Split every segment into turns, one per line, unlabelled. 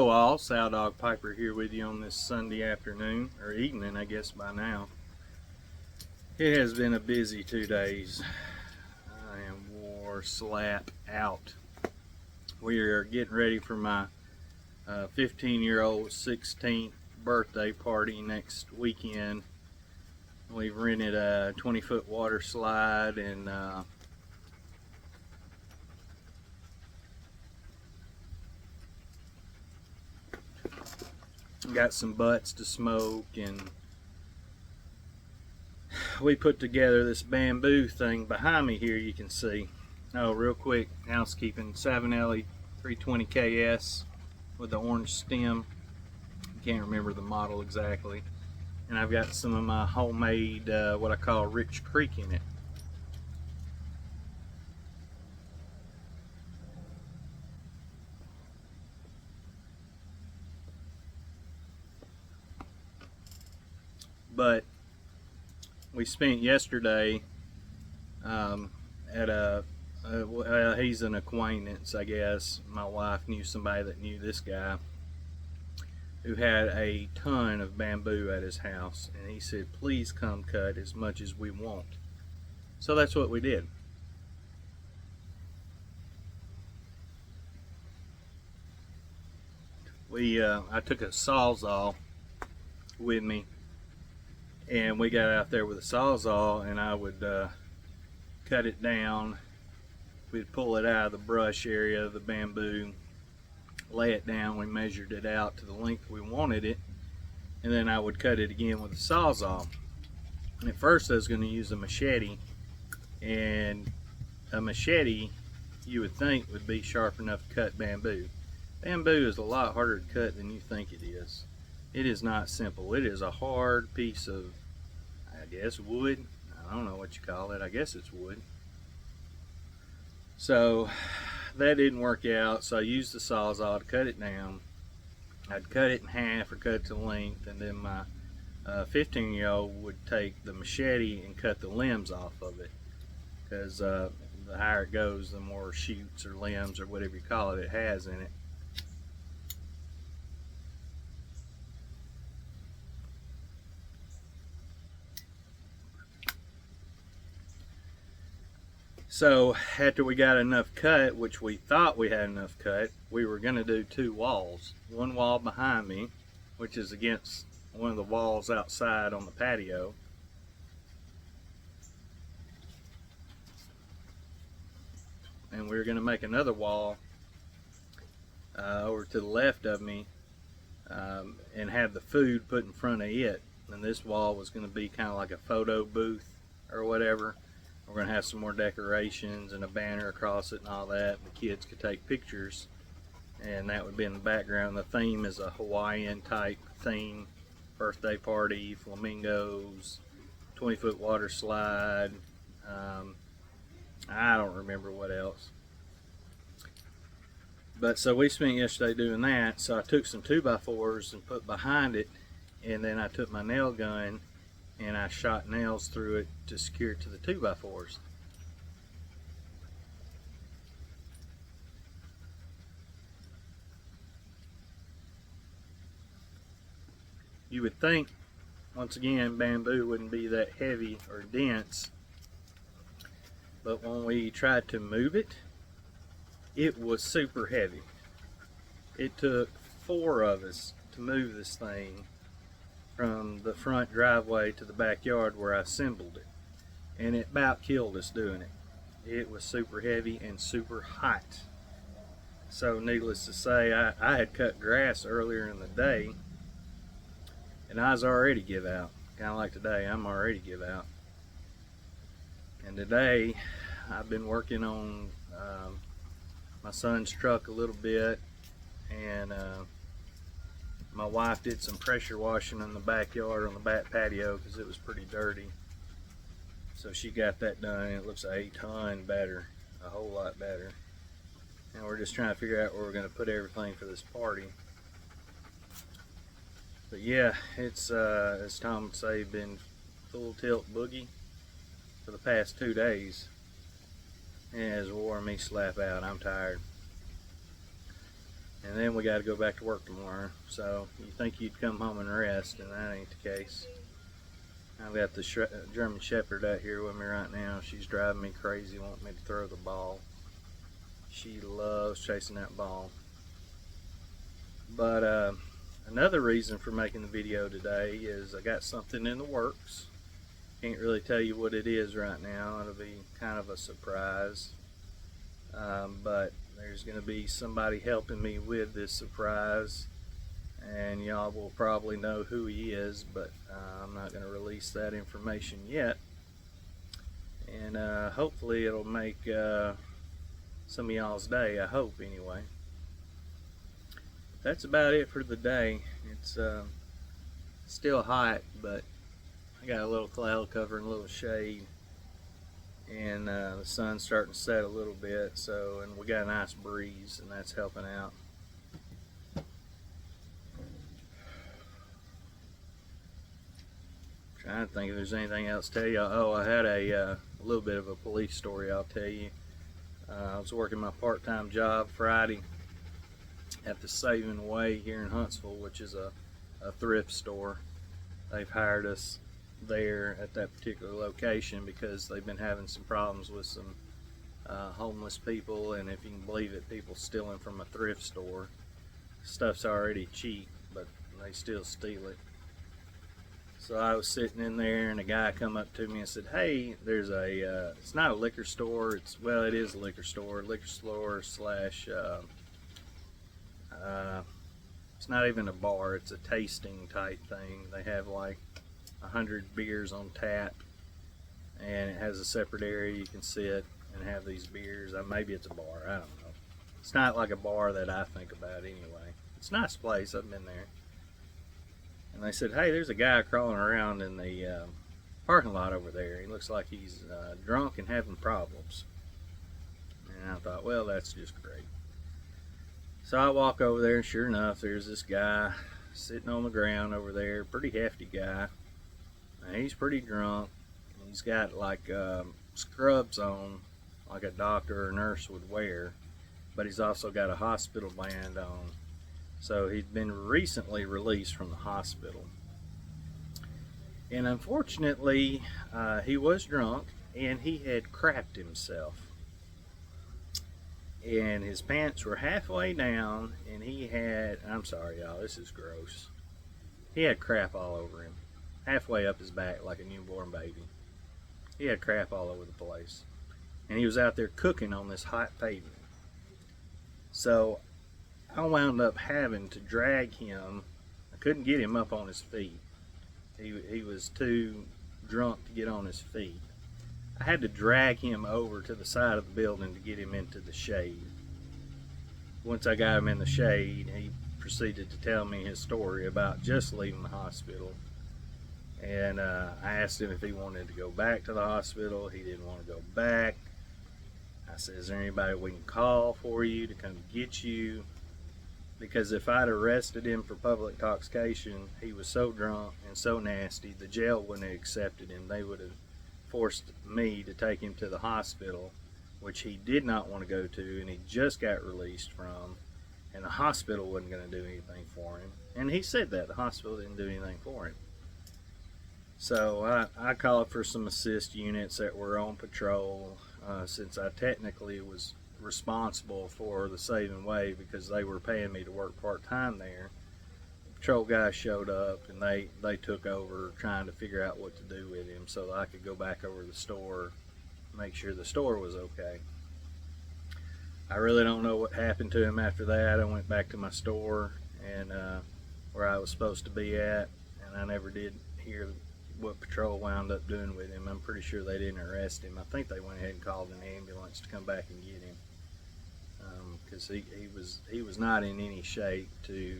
Hello all, Sow Dog Piper here with you on this Sunday afternoon, or evening I guess by now. It has been a busy 2 days. I am wore slap out. We are getting ready for my 15-year-old 16th birthday party next weekend. We've rented a 20-foot water slide and got some butts to smoke, and we put together this bamboo thing behind me here. You can see, oh, real quick housekeeping, Savinelli 320KS with the orange stem. Can't remember the model exactly. And I've got some of my homemade what I call Rich Creek in it. But we spent yesterday at he's an acquaintance, I guess. My wife knew somebody that knew this guy who had a ton of bamboo at his house, and he said, please come cut as much as we want. So that's what we did. I took a Sawzall with me, and we got out there with a Sawzall, and I would cut it down. We'd pull it out of the brush area of the bamboo, lay it down. We measured it out to the length we wanted it, and then I would cut it again with a Sawzall. And at first I was going to use a machete, and a machete you would think would be sharp enough to cut bamboo. Bamboo is a lot harder to cut than you think it is. It is not simple. It is a hard piece of, I guess, wood. I don't know what you call it. I guess it's wood. So that didn't work out, so I used the Sawzall to cut it down. I'd cut it in half or cut it to length, and then my 15-year-old would take the machete and cut the limbs off of it, because the higher it goes, the more shoots or limbs or whatever you call it has in it. So after we got enough cut, which we thought we had enough cut, we were going to do 2 walls. One wall behind me, which is against one of the walls outside on the patio. And we were going to make another wall over to the left of me and have the food put in front of it. And this wall was going to be kind of like a photo booth or whatever. We're going to have some more decorations and a banner across it and all that. The kids could take pictures, and that would be in the background. The theme is a Hawaiian type theme. Birthday party, flamingos, 20-foot water slide. I don't remember what else. But so we spent yesterday doing that. So I took some 2x4s and put behind it, and then I took my nail gun and I shot nails through it to secure it to the 2x4s. You would think, once again, bamboo wouldn't be that heavy or dense, but when we tried to move it, it was super heavy. It took 4 of us to move this thing from the front driveway to the backyard where I assembled it, and it about killed us doing it. It was super heavy and super hot. So needless to say, I had cut grass earlier in the day, and I was already give out. Kind of like today, I'm already give out. And today I've been working on my son's truck a little bit, and my wife did some pressure washing in the backyard on the back patio because it was pretty dirty. So she got that done, and it looks a ton better, a whole lot better. And we're just trying to figure out where we're going to put everything for this party. But yeah, it's, as Tom would say, been full tilt boogie for the past 2 days. And it has worn me slap out. I'm tired. and then we got to go back to work tomorrow. So you think you'd come home and rest, and that ain't the case. I've got the German Shepherd out here with me right now. She's driving me crazy, wanting me to throw the ball. She loves chasing that ball. But another reason for making the video today is I got something in the works. Can't really tell you what it is right now. It'll be kind of a surprise. But there's going to be somebody helping me with this surprise, and y'all will probably know who he is, but I'm not going to release that information yet. And hopefully it'll make some of y'all's day, I hope anyway. That's about it for the day. It's still hot, but I got a little cloud cover and a little shade, and the sun's starting to set a little bit, so, and we got a nice breeze, and that's helping out. Trying to think if there's anything else to tell you. Oh, I had a little bit of a police story I'll tell you. I was working my part-time job Friday at the Saving Way here in Huntsville, which is a thrift store. They've hired us there at that particular location because they've been having some problems with some homeless people, and if you can believe it, people stealing from a thrift store. Stuff's already cheap, but they still steal it. So I was sitting in there, and a guy come up to me and said, "Hey, there's a it's not a liquor store, well, it is a liquor store slash it's not even a bar, it's a tasting type thing. They have like 100 beers on tap, and it has a separate area you can sit and have these beers. Maybe it's a bar, I don't know. It's not like a bar that I think about anyway. It's a nice place, I've been there." And they said, "Hey, there's a guy crawling around in the parking lot over there. He looks like he's drunk and having problems." And I thought, well, that's just great. So I walk over there, and sure enough, there's this guy sitting on the ground over there, pretty hefty guy. And he's pretty drunk. He's got like scrubs on, like a doctor or nurse would wear, but he's also got a hospital band on. So he'd been recently released from the hospital. And unfortunately, he was drunk, and he had crapped himself. And his pants were halfway down, and he had, I'm sorry y'all, this is gross. He had crap all over him, halfway up his back like a newborn baby. He had crap all over the place. And he was out there cooking on this hot pavement. So I wound up having to drag him. I couldn't get him up on his feet. He was too drunk to get on his feet. I had to drag him over to the side of the building to get him into the shade. Once I got him in the shade, he proceeded to tell me his story about just leaving the hospital. And I asked him if he wanted to go back to the hospital. He didn't want to go back. I said, "Is there anybody we can call for you to come get you?" Because if I'd arrested him for public intoxication, he was so drunk and so nasty, the jail wouldn't have accepted him. They would have forced me to take him to the hospital, which he did not want to go to, and he just got released from, and the hospital wasn't going to do anything for him. And he said that the hospital didn't do anything for him. So I called for some assist units that were on patrol, since I technically was responsible for the Saving Way because they were paying me to work part-time there. The patrol guys showed up, and they took over trying to figure out what to do with him so that I could go back over to the store, make sure the store was okay. I really don't know what happened to him after that. I went back to my store and where I was supposed to be at, and I never did hear what patrol wound up doing with him. I'm pretty sure they didn't arrest him. I think they went ahead and called an ambulance to come back and get him, because he was not in any shape to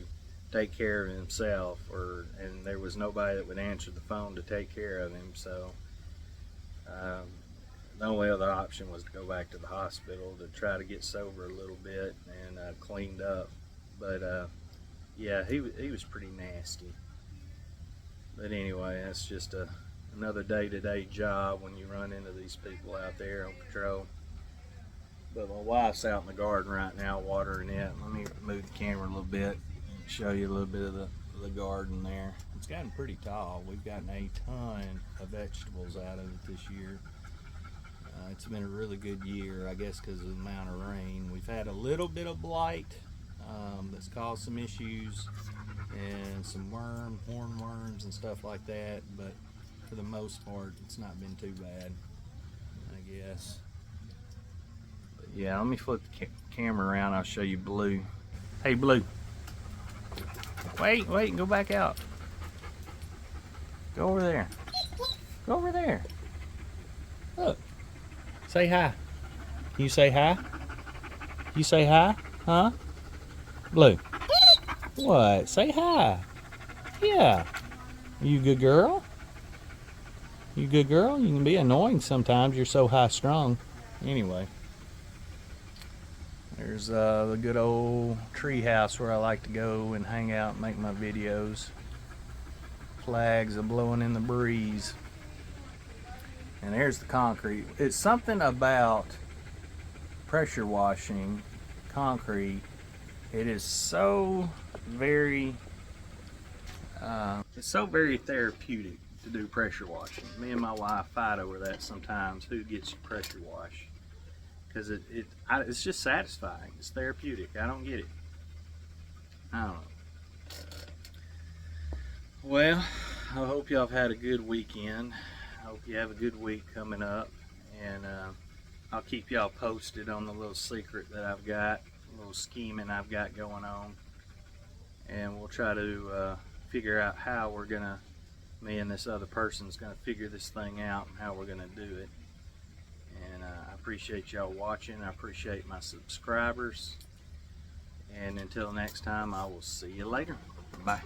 take care of himself, and there was nobody that would answer the phone to take care of him. So the only other option was to go back to the hospital to try to get sober a little bit and cleaned up. But yeah, he was pretty nasty. But anyway, that's just another day-to-day job when you run into these people out there on patrol. But my wife's out in the garden right now watering it. Let me move the camera a little bit, show you a little bit of the garden there. It's gotten pretty tall. We've gotten a ton of vegetables out of it this year. It's been a really good year, I guess, because of the amount of rain. We've had a little bit of blight that's caused some issues, and some hornworms and stuff like that, but for the most part, it's not been too bad, I guess. But yeah, let me flip the camera around. I'll show you Blue. Hey, Blue. Wait, go back out. Go over there. Go over there. Look. Say hi. Can you say hi? You say hi? Huh? Blue. What? Say hi. Yeah. You a good girl? You a good girl? You can be annoying sometimes. You're so high strung. Anyway. There's the good old tree house where I like to go and hang out and make my videos. Flags are blowing in the breeze. And there's the concrete. It's something about pressure washing concrete. It is so very it's so very therapeutic to do pressure washing. Me and my wife fight over that sometimes, who gets pressure wash, because it's just satisfying. It's therapeutic. I don't get it. I don't know. Well, I hope y'all have had a good weekend. I hope you have a good week coming up, and I'll keep y'all posted on the little secret that I've got, a little scheming I've got going on, and we'll try to figure out how we're gonna, me and this other person's gonna figure this thing out and how we're gonna do it. And I appreciate y'all watching. I appreciate my subscribers, and until next time, I will see you later. Bye.